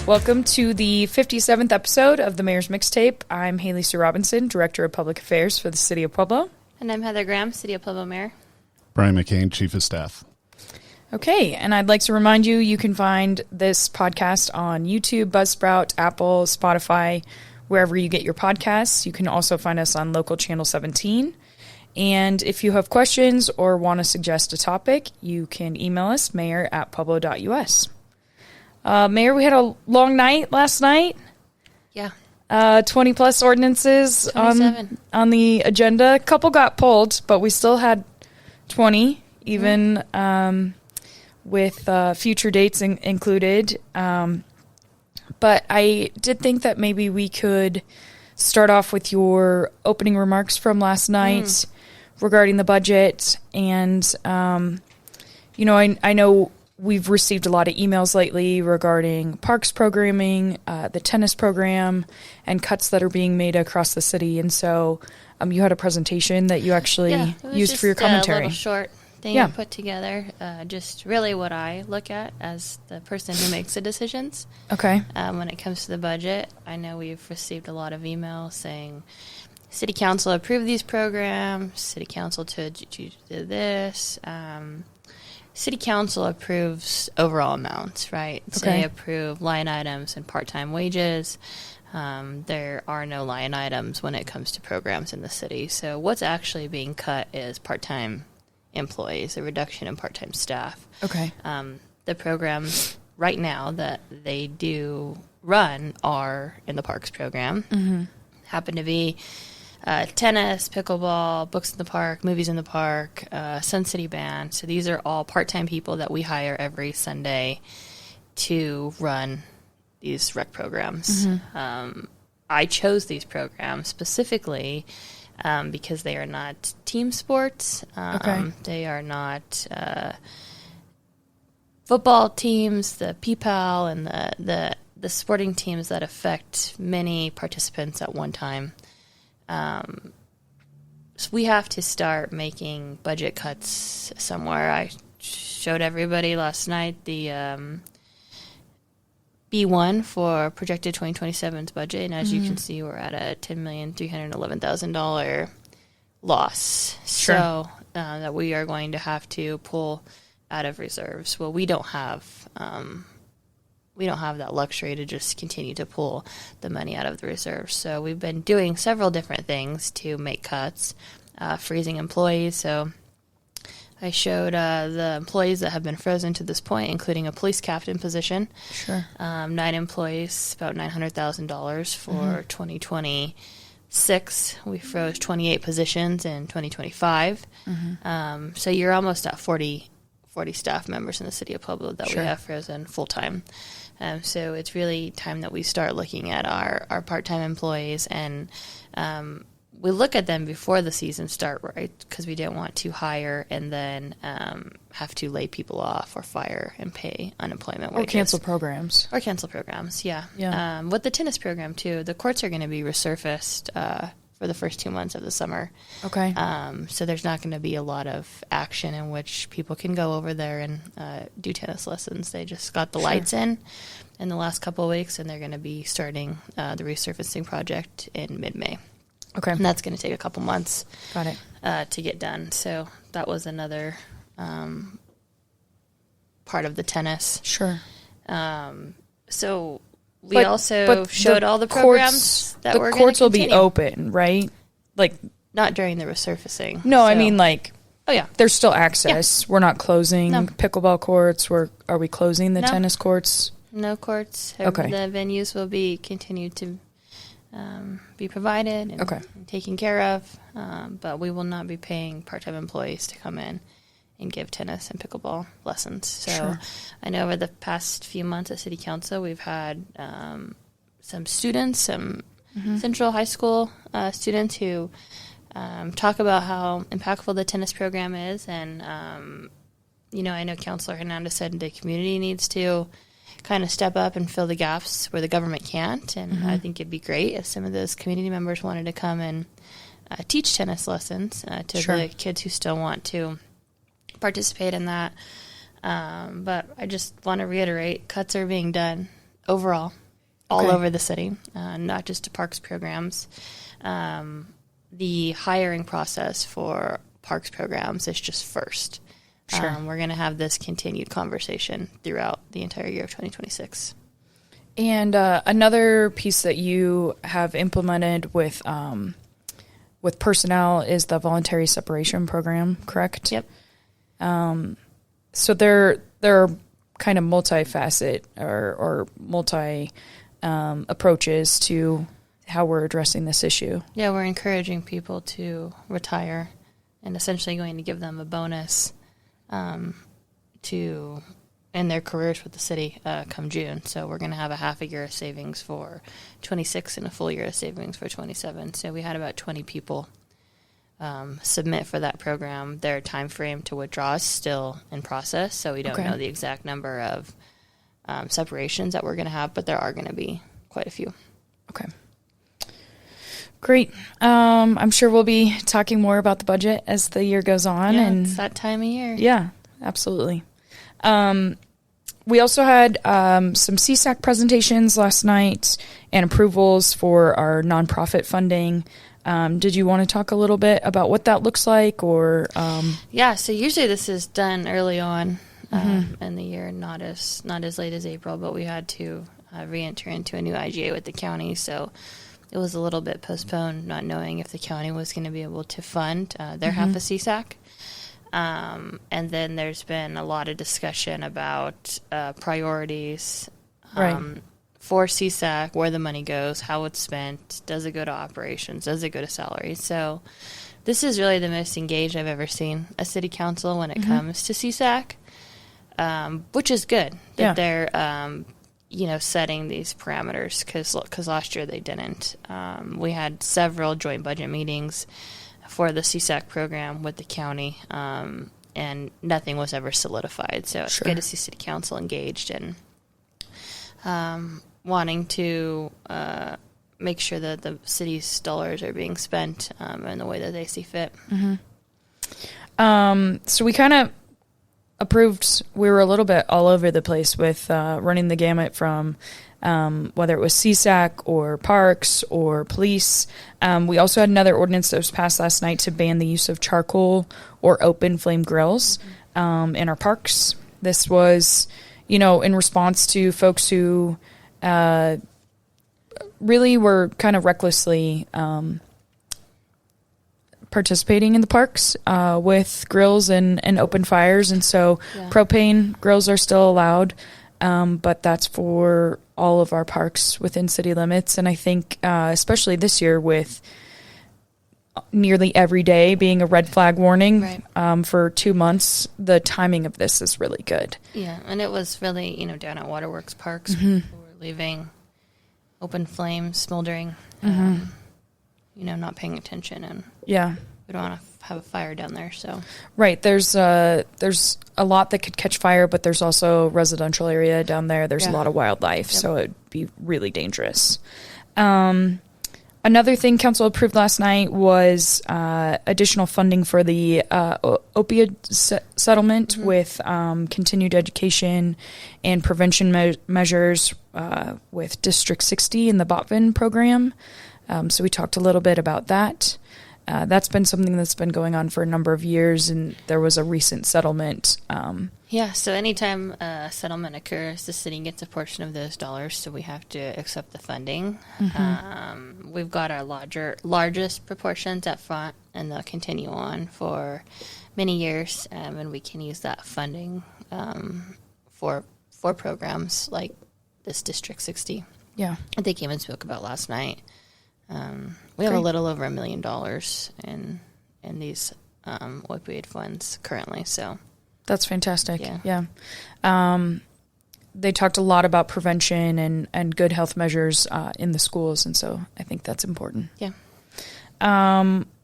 Welcome to the 57th episode of the Mayor's Mixtape. I'm Haley Sue Robinson, Director of Public Affairs for the City of Pueblo. And I'm Heather Graham, City of Pueblo Mayor. Brian McCain, Chief of Staff. Okay, and I'd like to remind you, you can find this podcast on YouTube, Buzzsprout, Apple, Spotify, wherever you get your podcasts. You can also find us on Local Channel 17. And if you have questions or want to suggest a topic, you can email us, mayor@pueblo.us. Mayor, we had a long night last night. Yeah. 20 plus ordinances on the agenda. A couple got pulled, but we still had 20, even with future dates included. But I did think that maybe we could start off with your opening remarks from last night regarding the budget. And, I know we've received a lot of emails lately regarding parks programming, the tennis program, and cuts that are being made across the city. And so you had a presentation that you actually used for your commentary. A little short thing I put together, just really what I look at as the person who makes the decisions. Okay. When it comes to the budget, I know we've received a lot of emails saying, City Council approved these programs, City Council to do this. City Council approves overall amounts, right? Okay. So they approve line items and part-time wages. There are no line items when it comes to programs in the city. So what's actually being cut is part-time employees, a reduction in part-time staff. Okay. The programs right now that they do run are in the parks program. Happen to be tennis, pickleball, books in the park, movies in the park, Sun City Band. So these are all part-time people that we hire every Sunday to run these rec programs. I chose these programs specifically because they are not team sports. They are not football teams, the PPAL, and the sporting teams that affect many participants at one time. So we have to start making budget cuts somewhere. I showed everybody last night the B1 for projected 2027's budget, and as you can see, we're at a $10,311,000 loss. Sure. So that we are going to have to pull out of reserves. Well, we don't have that luxury to just continue to pull the money out of the reserves. So we've been doing several different things to make cuts, freezing employees. So I showed the employees that have been frozen to this point, including a police captain position. Sure. 9 employees, about $900,000 for 2026. We froze 28 positions in 2025. So you're almost at 40 staff members in the City of Pueblo that we have frozen full-time. So it's really time that we start looking at our part-time employees, and we look at them before the season start, right? Because we didn't want to hire and then have to lay people off or fire and pay unemployment wages. Or cancel programs. Yeah. With the tennis program, too, the courts are going to be resurfaced for the first 2 months of the summer. Okay. So there's not going to be a lot of action in which people can go over there and do tennis lessons. They just got the lights in the last couple of weeks, and they're going to be starting the resurfacing project in mid-May. Okay. And that's going to take a couple months. Got it. To get done. So that was another part of the tennis. Sure. So we also showed all the programs that we're going to courts will be open, right? Like, not during the resurfacing. No, I mean, like, there's still access. Yeah. We're not closing pickleball courts. Are we closing the tennis courts? No courts. Okay. The venues will be continued to be provided and taken care of, but we will not be paying part-time employees to come in and give tennis and pickleball lessons. So I know over the past few months at City Council, we've had some students, some Central High School students who talk about how impactful the tennis program is. And, I know Councilor Hernandez said the community needs to kind of step up and fill the gaps where the government can't. And I think it'd be great if some of those community members wanted to come and teach tennis lessons to the kids who still want to participate in that. But I just want to reiterate, cuts are being done overall, all over the city, not just to parks programs. The hiring process for parks programs is just first. Sure. We're going to have this continued conversation throughout the entire year of 2026. And another piece that you have implemented with personnel is the voluntary separation program, correct? Yep. So they're kind of multifaceted or multi approaches to how we're addressing this issue. Yeah, we're encouraging people to retire and essentially going to give them a bonus to end their careers with the city come June. So we're going to have a half a year of savings for 26 and a full year of savings for 27. So we had about 20 people submit for that program. Their time frame to withdraw is still in process, so we don't know the exact number of separations that we're going to have, but there are going to be quite a few. Okay. Great. I'm sure we'll be talking more about the budget as the year goes on. Yeah, and it's that time of year. Yeah, absolutely. We also had some CSAC presentations last night and approvals for our nonprofit funding. Did you want to talk a little bit about what that looks like? Or Yeah, so usually this is done early on in the year, not as late as April, but we had to re-enter into a new IGA with the county, so it was a little bit postponed, not knowing if the county was going to be able to fund their half of CSAC. And then there's been a lot of discussion about priorities for CSAC, where the money goes, how it's spent, does it go to operations, does it go to salaries. So this is really the most engaged I've ever seen a city council when it comes to CSAC, which is good that they're setting these parameters, because last year they didn't. We had several joint budget meetings for the CSAC program with the county, and nothing was ever solidified. So it's good to see city council engaged and wanting to make sure that the city's dollars are being spent in the way that they see fit. So we kind of approved, we were a little bit all over the place with running the gamut from whether it was CSAC or parks or police. We also had another ordinance that was passed last night to ban the use of charcoal or open flame grills in our parks. This was, in response to folks who really were kind of recklessly participating in the parks with grills and open fires. And so propane grills are still allowed, but that's for all of our parks within city limits. And I think especially this year with nearly every day being a red flag warning for 2 months, the timing of this is really good. Yeah, and it was really, down at Waterworks Parks, people were leaving open flames, smoldering, not paying attention, and we don't want to have a fire down there. So there's a lot that could catch fire, but there's also a residential area down there. There's a lot of wildlife, so it'd be really dangerous. Another thing council approved last night was additional funding for the opioid settlement with continued education and prevention measures with District 60 in the Botvin program. So we talked a little bit about that. That's been something that's been going on for a number of years, and there was a recent settlement. So anytime a settlement occurs, the city gets a portion of those dollars, so we have to accept the funding. We've got our largest proportions up front, and they'll continue on for many years, and we can use that funding for programs like this District 60. Yeah. that they came and spoke about last night. We have a little over $1 million in these opioid funds currently. So that's fantastic. Yeah. They talked a lot about prevention and good health measures in the schools, and so I think that's important. Yeah.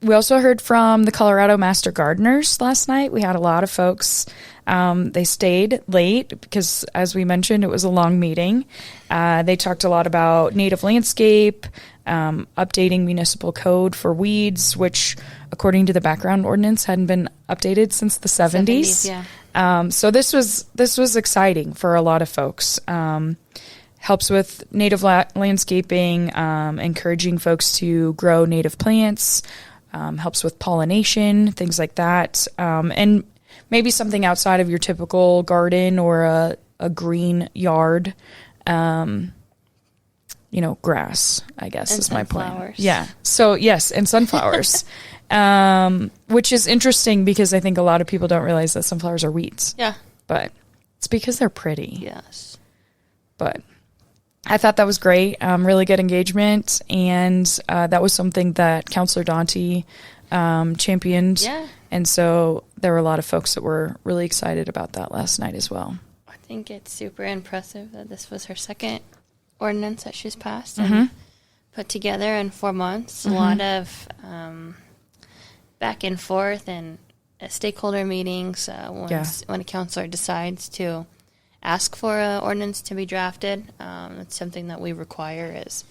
We also heard from the Colorado Master Gardners last night. We had a lot of folks. They stayed late because, as we mentioned, it was a long meeting. They talked a lot about native landscape, updating municipal code for weeds, which, according to the background ordinance, hadn't been updated since the 70s. Yeah. So this was exciting for a lot of folks. helps with native landscaping, encouraging folks to grow native plants, helps with pollination, things like that, and maybe something outside of your typical garden or a green yard. Grass, I guess, and is my point. Sunflowers. Yeah. So, yes, and sunflowers, which is interesting because I think a lot of people don't realize that sunflowers are weeds. Yeah. But it's because they're pretty. Yes. But I thought that was great. Really good engagement. And that was something that Councilor Dante championed. Yeah. And so there were a lot of folks that were really excited about that last night as well. I think it's super impressive that this was her second ordinance that she's passed and put together in 4 months. A lot of back and forth and stakeholder meetings when a councilor decides to ask for an ordinance to be drafted. It's something that we require is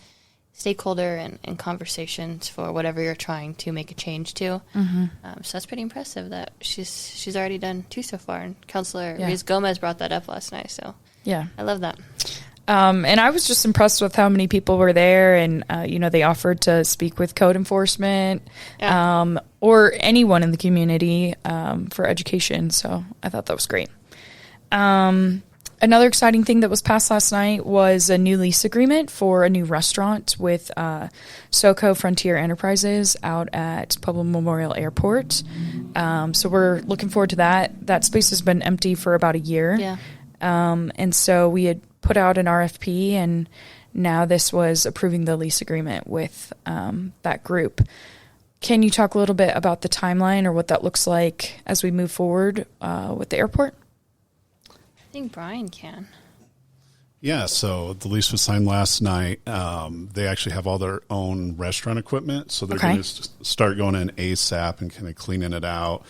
stakeholder and conversations for whatever you're trying to make a change to. So that's pretty impressive that she's already done 2 so far. And Councilor Ruiz Gomez brought that up last night. So yeah, I love that. And I was just impressed with how many people were there, and they offered to speak with code enforcement or anyone in the community for education. So I thought that was great. Another exciting thing that was passed last night was a new lease agreement for a new restaurant with SoCo Frontier Enterprises out at Pueblo Memorial Airport. So we're looking forward to that. That space has been empty for about a year. Yeah. And so we had put out an RFP, and now this was approving the lease agreement with that group. Can you talk a little bit about the timeline or what that looks like as we move forward with the airport? I think Brian can. Yeah, so the lease was signed last night. They actually have all their own restaurant equipment, so they're going to start going in ASAP and kind of cleaning it out,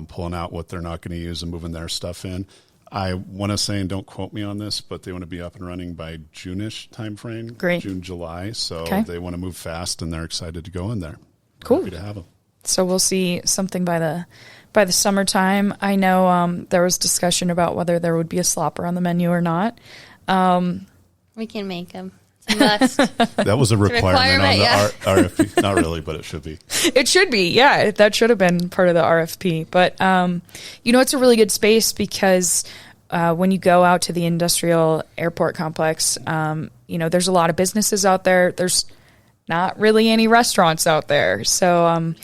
pulling out what they're not going to use and moving their stuff in. I want to say, and don't quote me on this, but they want to be up and running by June-ish timeframe. Great. June, July. So they want to move fast, and they're excited to go in there. Cool. Happy to have them. So we'll see something by the summertime. I know there was discussion about whether there would be a slopper on the menu or not. We can make them. It's a must. That was a requirement on the RFP. Not really, but it should be. It should be, yeah. That should have been part of the RFP. But, it's a really good space because when you go out to the industrial airport complex, there's a lot of businesses out there. There's not really any restaurants out there. So,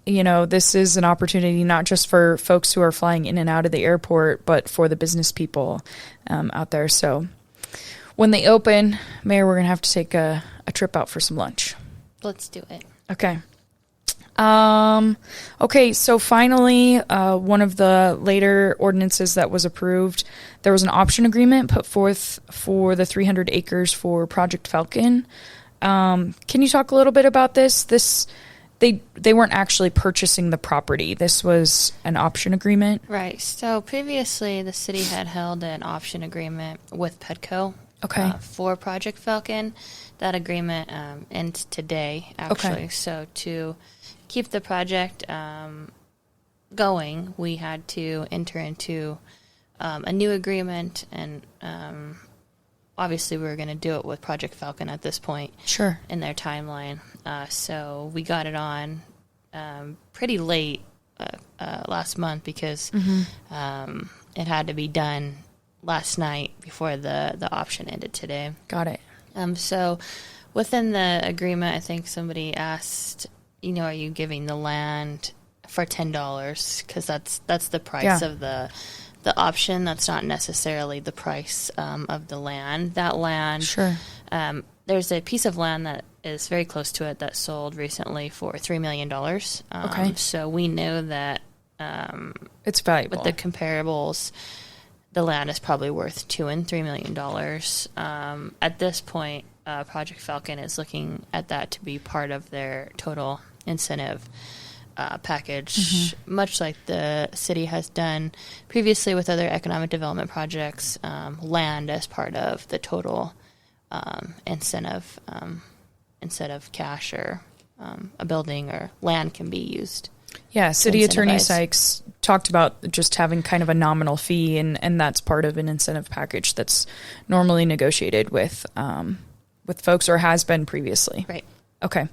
this is an opportunity not just for folks who are flying in and out of the airport, but for the business people out there. So when they open, Mayor, we're going to have to take a trip out for some lunch. Let's do it. Okay. So finally, one of the later ordinances that was approved, there was an option agreement put forth for the 300 acres for Project Falcon. Can you talk a little bit about this? They weren't actually purchasing the property. This was an option agreement. Right. So previously, the city had held an option agreement with Petco for Project Falcon. That agreement ends today, actually. Okay. So to keep the project going, we had to enter into a new agreement, and obviously we were going to do it with Project Falcon at this point in their timeline. So we got it on pretty late last month because it had to be done last night before the option ended today. Got it. So within the agreement, I think somebody asked, are you giving the land for $10? Because that's the price of the option. That's not necessarily the price of the land. That land, there's a piece of land that is very close to it that sold recently for $3 million. So we know that it's valuable. With the comparables, the land is probably worth $2 and $3 million. At this point, Project Falcon is looking at that to be part of their total incentive package, much like the city has done previously with other economic development projects. Land as part of the total incentive, instead of cash or a building or land can be used. Yeah, City Attorney Sykes talked about just having kind of a nominal fee, and that's part of an incentive package that's normally negotiated with folks, or has been previously. Right. Okay.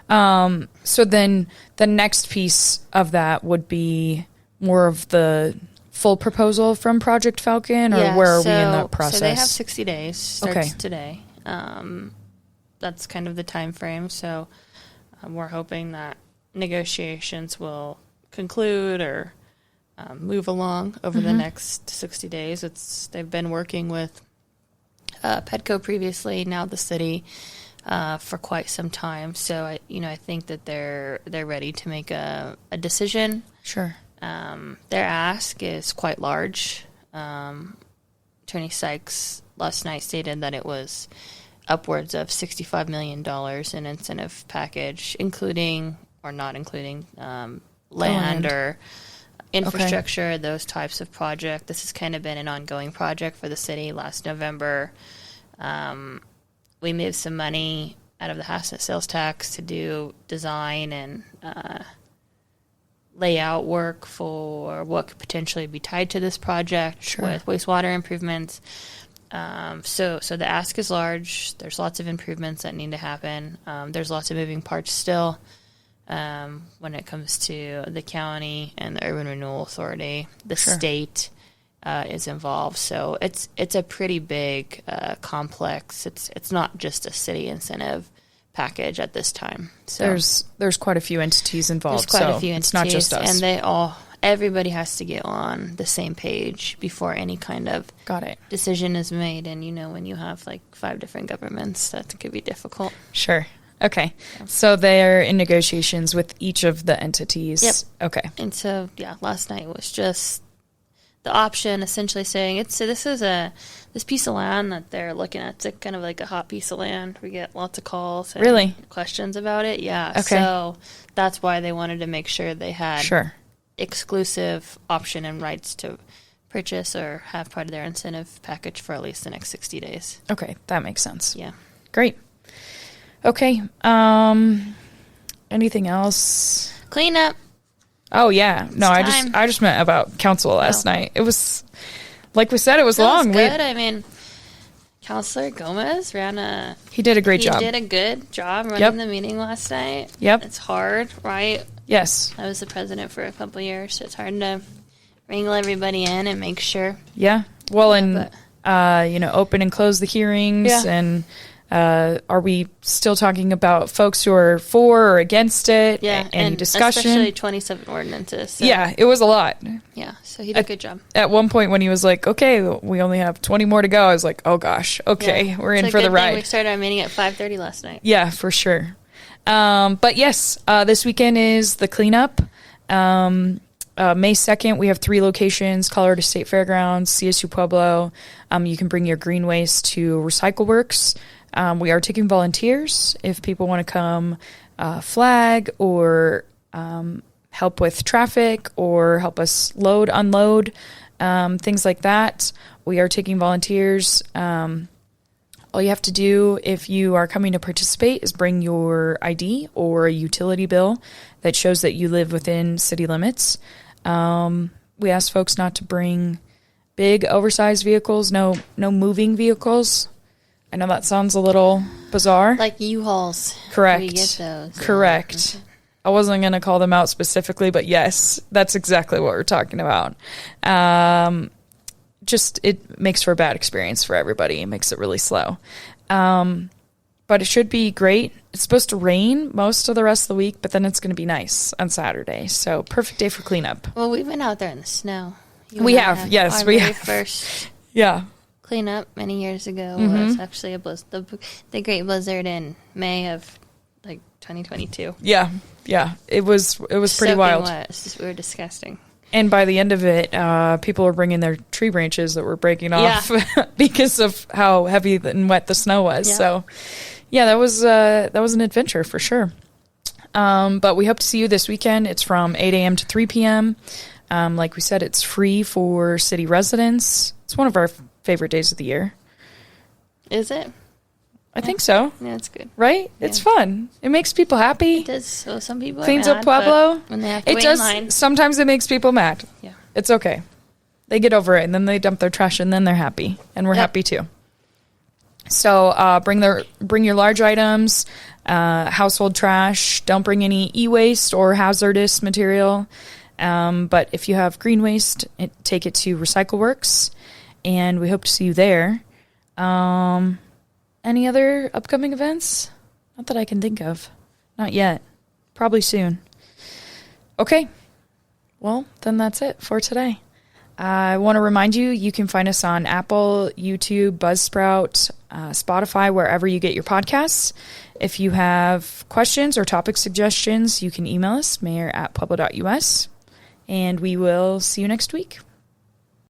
So then the next piece of that would be more of the full proposal from Project Falcon, or where are we in that process? So they have 60 days, starts today. That's kind of the time frame. So we're hoping that negotiations will conclude or move along over the next 60 days. They've been working with Petco previously, now the city, for quite some time. So I think that they're ready to make a decision. Sure. Their ask is quite large. Attorney Sykes last night stated that it was upwards of $65 million in incentive package, including or not including land or infrastructure, those types of project. This has kind of been an ongoing project for the city. Last November, we moved some money out of the asset sales tax to do design and layout work for what could potentially be tied to this project with wastewater improvements. So the ask is large. There's lots of improvements that need to happen. There's lots of moving parts still when it comes to the county and the Urban Renewal Authority. The state is involved. So it's a pretty big complex. It's not just a city incentive package at this time. So there's quite a few entities involved. There's quite a few entities, it's not just us. And everybody has to get on the same page before any kind of decision is made. And when you have like 5 different governments, that could be difficult. Sure. Okay. So they're in negotiations with each of the entities. Yep. Okay. And so last night was just the option, essentially saying this piece of land that they're looking at. It's kind of like a hot piece of land. We get lots of calls and questions about it. Yeah. Okay. So that's why they wanted to make sure they had exclusive option and rights to purchase or have part of their incentive package for at least the next 60 days. Okay. That makes sense. Yeah. Great. Okay. Anything else? Cleanup. Oh yeah. No, I just meant about council last night. It was, like we said, it was long. Was good. I mean, Councilor Gomez he did a great job. He did a good job running the meeting last night. Yep. It's hard, right? Yes. I was the president for a couple years, so it's hard to wrangle everybody in and make sure. Yeah. Well, open and close the hearings and are we still talking about folks who are for or against it? Yeah, any discussion? Especially 27 ordinances. So. Yeah, it was a lot. Yeah, so he did a good job. At one point when he was like, okay, we only have 20 more to go, I was like, oh gosh, okay, we're in for the ride. We started our meeting at 5:30 last night. Yeah, for sure. But yes, this weekend is the cleanup. May 2nd, we have 3 locations: Colorado State Fairgrounds, CSU Pueblo. You can bring your green waste to RecycleWorks. We are taking volunteers if people want to come flag or help with traffic or help us load, unload, things like that. We are taking volunteers. All you have to do if you are coming to participate is bring your ID or a utility bill that shows that you live within city limits. We ask folks not to bring big, oversized vehicles, no moving vehicles. I know that sounds a little bizarre. Like U-Hauls. Correct. We get those. Correct. Okay. I wasn't going to call them out specifically, but yes, that's exactly what we're talking about. Just it makes for a bad experience for everybody. It makes it really slow. But it should be great. It's supposed to rain most of the rest of the week, but then it's going to be nice on Saturday. So perfect day for cleanup. Well, we've been out there in the snow. We have. Yes, we have. First. Yeah. Cleanup many years ago was actually the Great Blizzard in May of 2022. Yeah, it was pretty wild. We were disgusting. And by the end of it, people were bringing their tree branches that were breaking off because of how heavy and wet the snow was. Yeah. So, yeah, that was an adventure for sure. But we hope to see you this weekend. It's from 8 a.m. to 3 p.m. Like we said, it's free for city residents. It's one of our favorite days of the year. Is it? I think so. Yeah, it's good. Right? Yeah. It's fun. It makes people happy. It does. So some people cleans are mad, up Pueblo. When they have to wait in line. Sometimes it makes people mad. Yeah. It's okay. They get over it, and then they dump their trash, and then they're happy, and we're happy too. So bring your large items, household trash. Don't bring any e-waste or hazardous material. But if you have green waste, take it to RecycleWorks, and we hope to see you there. Any other upcoming events? Not that I can think of. Not yet. Probably soon. Okay. Well, then that's it for today. I want to remind you, you can find us on Apple, YouTube, Buzzsprout, Spotify, wherever you get your podcasts. If you have questions or topic suggestions, you can email us, mayor@pueblo.us, and we will see you next week.